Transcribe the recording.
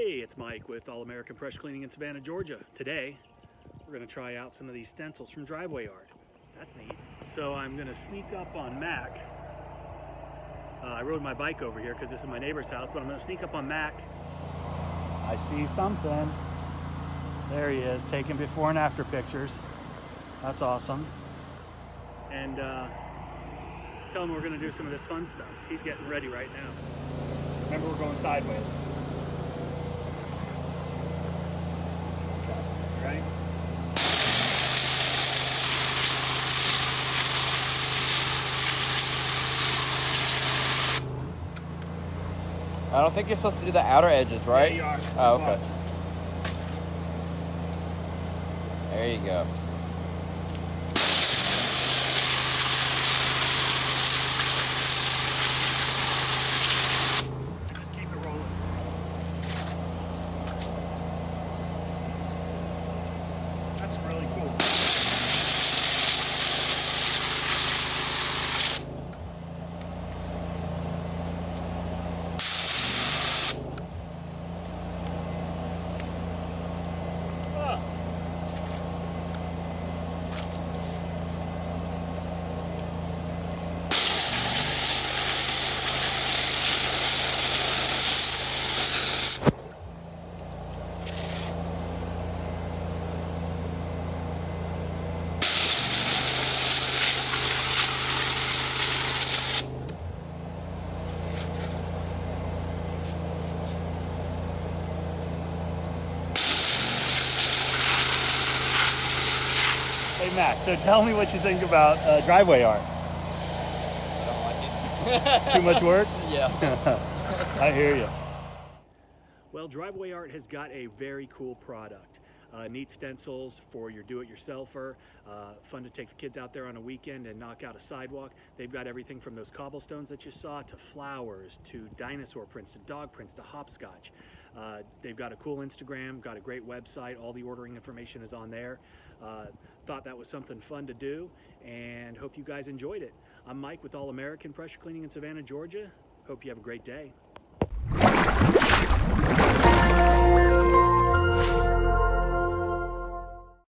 Hey, it's Mike with All American Pressure Cleaning in Savannah, Georgia. Today, we're going to try out some of these stencils from Driveway Art. That's neat. So I'm going to sneak up on Mac. I rode my bike over here because this is my neighbor's house, but I'm going to sneak up on Mac. I see something. There he is, taking before and after pictures. That's awesome. And tell him we're going to do some of this fun stuff. He's getting ready right now. Remember, we're going sideways. Okay, right? I don't think you're supposed to do the outer edges, right? Yeah, you are. Oh, okay. There you go. Just keep it rolling. That's really cool. Hey Mac, so tell me what you think about Driveway Art. I don't like it. Too much work? Yeah. I hear you. Well, Driveway Art has got a very cool product. Neat stencils for your do-it-yourselfer. Fun to take the kids out there on a weekend and knock out a sidewalk. They've got everything from those cobblestones that you saw to flowers to dinosaur prints to dog prints to hopscotch. They've got a cool Instagram, got a great website. All the ordering information is on there. Thought that was something fun to do and hope you guys enjoyed it. I'm Mike with All American Pressure Cleaning in Savannah, Georgia. Hope you have a great day.